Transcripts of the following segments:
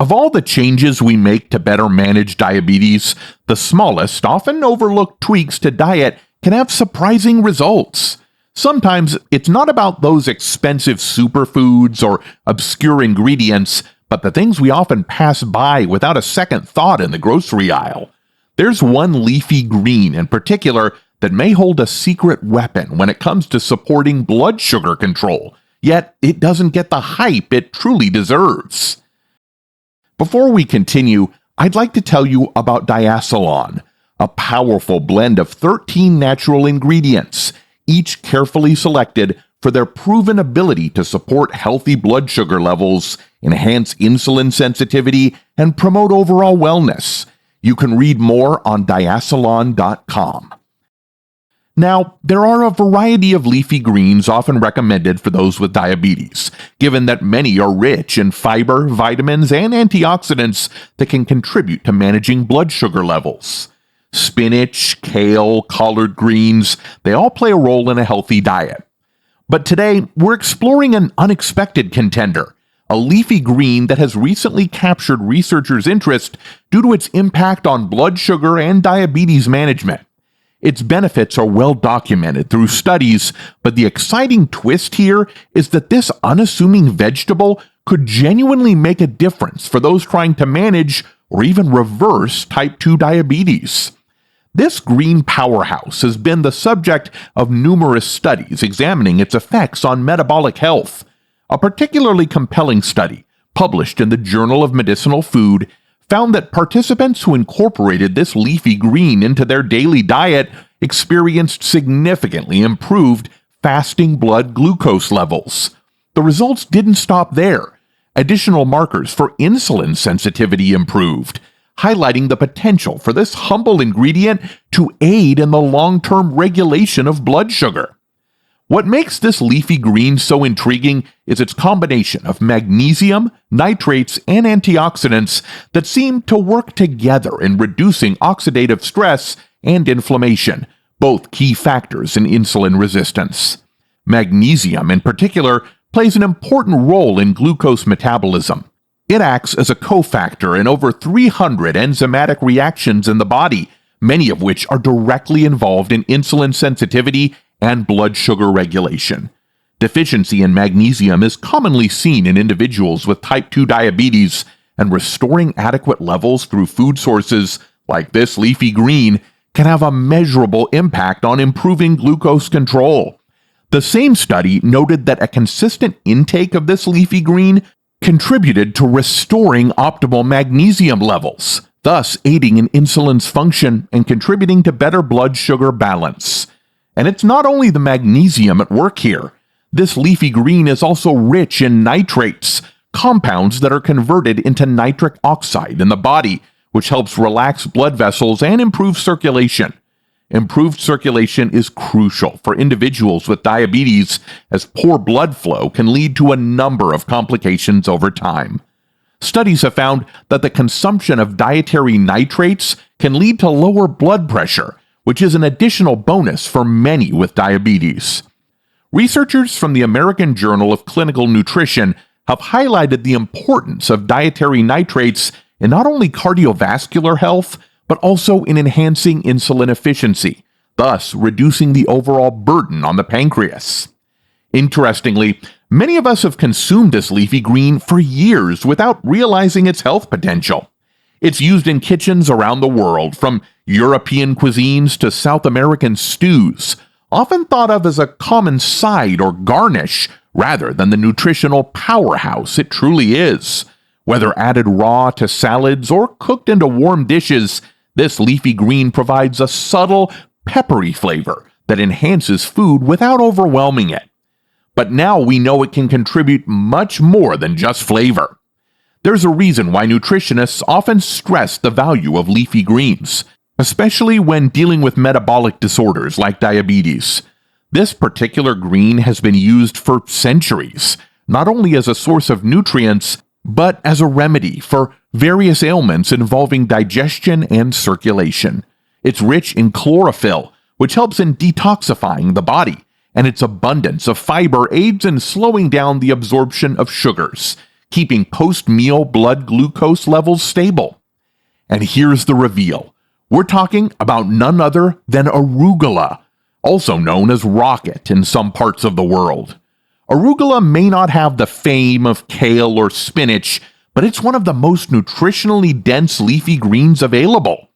Of all the changes we make to better manage diabetes, the smallest, often overlooked tweaks to diet can have surprising results. Sometimes it's not about those expensive superfoods or obscure ingredients, but the things we often pass by without a second thought in the grocery aisle. There's one leafy green in particular that may hold a secret weapon when it comes to supporting blood sugar control, yet it doesn't get the hype it truly deserves. Before we continue, I'd like to tell you about diacetyl, a powerful blend of 13 natural ingredients, each carefully selected for their proven ability to support healthy blood sugar levels, enhance insulin sensitivity, and promote overall wellness. You can read more on diacetyl.com. Now, there are a variety of leafy greens often recommended for those with diabetes, given that many are rich in fiber, vitamins, and antioxidants that can contribute to managing blood sugar levels. Spinach, kale, collard greens, they all play a role in a healthy diet. But today, we're exploring an unexpected contender, a leafy green that has recently captured researchers' interest due to its impact on blood sugar and diabetes management. Its benefits are well documented through studies, but the exciting twist here is that this unassuming vegetable could genuinely make a difference for those trying to manage or even reverse type 2 diabetes. This green powerhouse has been the subject of numerous studies examining its effects on metabolic health. A particularly compelling study, published in the Journal of Medicinal Food, found that participants who incorporated this leafy green into their daily diet experienced significantly improved fasting blood glucose levels. The results didn't stop there. Additional markers for insulin sensitivity improved, highlighting the potential for this humble ingredient to aid in the long-term regulation of blood sugar. What makes this leafy green so intriguing is its combination of magnesium, nitrates, and antioxidants that seem to work together in reducing oxidative stress and inflammation, both key factors in insulin resistance. Magnesium, in particular, plays an important role in glucose metabolism. It acts as a cofactor in over 300 enzymatic reactions in the body, many of which are directly involved in insulin sensitivity and blood sugar regulation. Deficiency in magnesium is commonly seen in individuals with type 2 diabetes, and restoring adequate levels through food sources like this leafy green can have a measurable impact on improving glucose control. The same study noted that a consistent intake of this leafy green contributed to restoring optimal magnesium levels, thus aiding in insulin's function and contributing to better blood sugar balance. And it's not only the magnesium at work here. This leafy green is also rich in nitrates, compounds that are converted into nitric oxide in the body, which helps relax blood vessels and improve circulation. Improved circulation is crucial for individuals with diabetes, as poor blood flow can lead to a number of complications over time. Studies have found that the consumption of dietary nitrates can lead to lower blood pressure, which is an additional bonus for many with diabetes. Researchers from the American Journal of Clinical Nutrition have highlighted the importance of dietary nitrates in not only cardiovascular health, but also in enhancing insulin efficiency, thus reducing the overall burden on the pancreas. Interestingly, many of us have consumed this leafy green for years without realizing its health potential. It's used in kitchens around the world, from European cuisines to South American stews, often thought of as a common side or garnish rather than the nutritional powerhouse it truly is. Whether added raw to salads or cooked into warm dishes, this leafy green provides a subtle, peppery flavor that enhances food without overwhelming it. But now we know it can contribute much more than just flavor. There's a reason why nutritionists often stress the value of leafy greens, especially when dealing with metabolic disorders like diabetes. This particular green has been used for centuries, not only as a source of nutrients, but as a remedy for various ailments involving digestion and circulation. It's rich in chlorophyll, which helps in detoxifying the body, and its abundance of fiber aids in slowing down the absorption of sugars, keeping post-meal blood glucose levels stable. And here's the reveal. We're talking about none other than arugula, also known as rocket in some parts of the world. Arugula may not have the fame of kale or spinach, but it's one of the most nutritionally dense leafy greens available.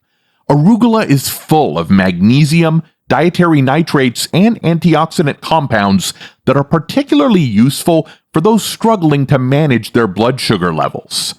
Arugula is full of magnesium, dietary nitrates, and antioxidant compounds that are particularly useful for those struggling to manage their blood sugar levels.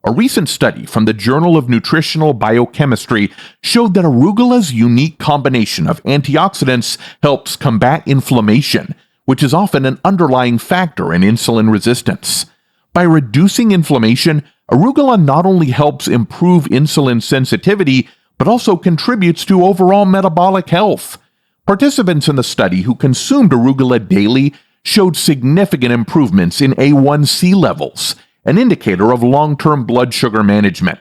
A recent study from the Journal of Nutritional Biochemistry showed that arugula's unique combination of antioxidants helps combat inflammation, which is often an underlying factor in insulin resistance. By reducing inflammation, arugula not only helps improve insulin sensitivity, but also contributes to overall metabolic health. Participants in the study who consumed arugula daily showed significant improvements in A1C levels, an indicator of long-term blood sugar management.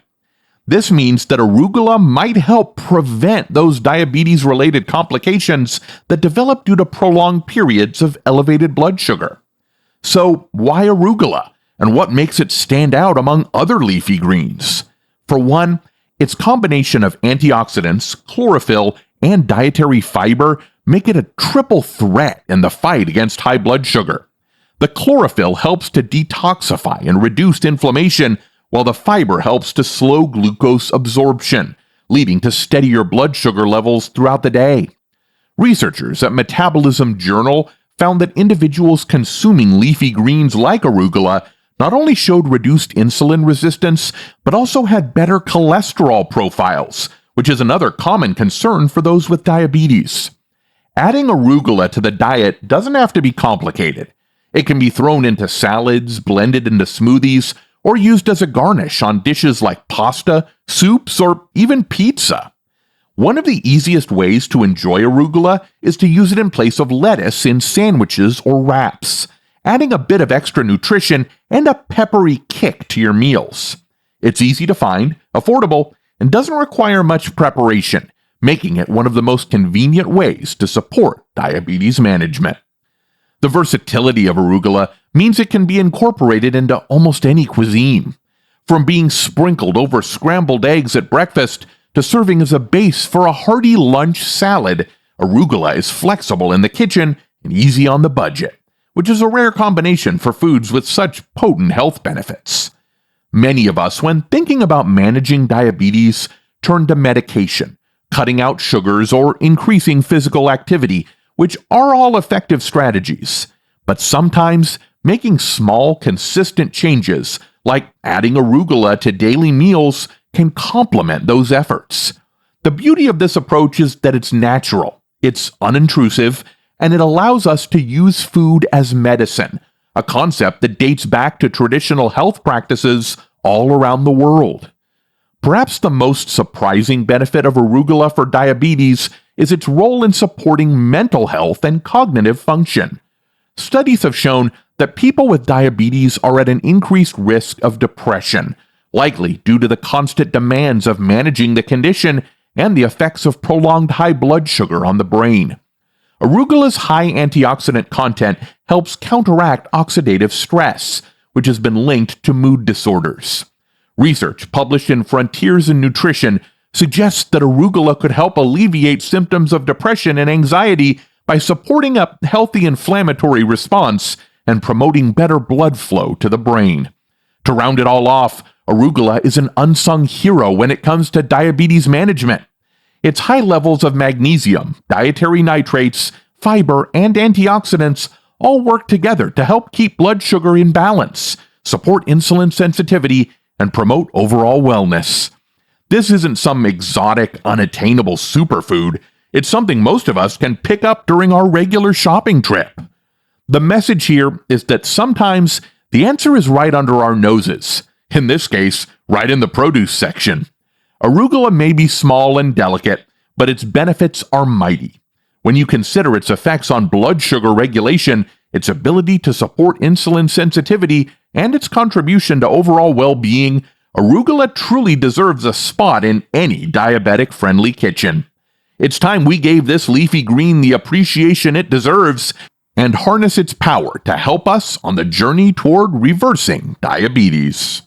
This means that arugula might help prevent those diabetes-related complications that develop due to prolonged periods of elevated blood sugar. So, why arugula, and what makes it stand out among other leafy greens? For one, its combination of antioxidants, chlorophyll, and dietary fiber make it a triple threat in the fight against high blood sugar. The chlorophyll helps to detoxify and reduce inflammation, while the fiber helps to slow glucose absorption, leading to steadier blood sugar levels throughout the day. Researchers at Metabolism Journal found that individuals consuming leafy greens like arugula not only showed reduced insulin resistance, but also had better cholesterol profiles, which is another common concern for those with diabetes. Adding arugula to the diet doesn't have to be complicated. It can be thrown into salads, blended into smoothies, or used as a garnish on dishes like pasta, soups, or even pizza. One of the easiest ways to enjoy arugula is to use it in place of lettuce in sandwiches or wraps, adding a bit of extra nutrition and a peppery kick to your meals. It's easy to find, affordable, and doesn't require much preparation, making it one of the most convenient ways to support diabetes management. The versatility of arugula means it can be incorporated into almost any cuisine. From being sprinkled over scrambled eggs at breakfast to serving as a base for a hearty lunch salad, arugula is flexible in the kitchen and easy on the budget, which is a rare combination for foods with such potent health benefits. Many of us, when thinking about managing diabetes, turn to medication, cutting out sugars, or increasing physical activity, which are all effective strategies. But sometimes, making small, consistent changes, like adding arugula to daily meals, can complement those efforts. The beauty of this approach is that it's natural, it's unintrusive, and it allows us to use food as medicine, a concept that dates back to traditional health practices all around the world. Perhaps the most surprising benefit of arugula for diabetes is its role in supporting mental health and cognitive function. Studies have shown that people with diabetes are at an increased risk of depression, likely due to the constant demands of managing the condition and the effects of prolonged high blood sugar on the brain. Arugula's high antioxidant content helps counteract oxidative stress, which has been linked to mood disorders. Research published in Frontiers in Nutrition suggests that arugula could help alleviate symptoms of depression and anxiety by supporting a healthy inflammatory response and promoting better blood flow to the brain. To round it all off, arugula is an unsung hero when it comes to diabetes management. Its high levels of magnesium, dietary nitrates, fiber, and antioxidants all work together to help keep blood sugar in balance, support insulin sensitivity, and promote overall wellness. This isn't some exotic, unattainable superfood. It's something most of us can pick up during our regular shopping trip. The message here is that sometimes the answer is right under our noses, in this case, right in the produce section. Arugula may be small and delicate, but its benefits are mighty. When you consider its effects on blood sugar regulation, its ability to support insulin sensitivity, and its contribution to overall well-being, arugula truly deserves a spot in any diabetic-friendly kitchen. It's time we gave this leafy green the appreciation it deserves. and harness its power to help us on the journey toward reversing diabetes.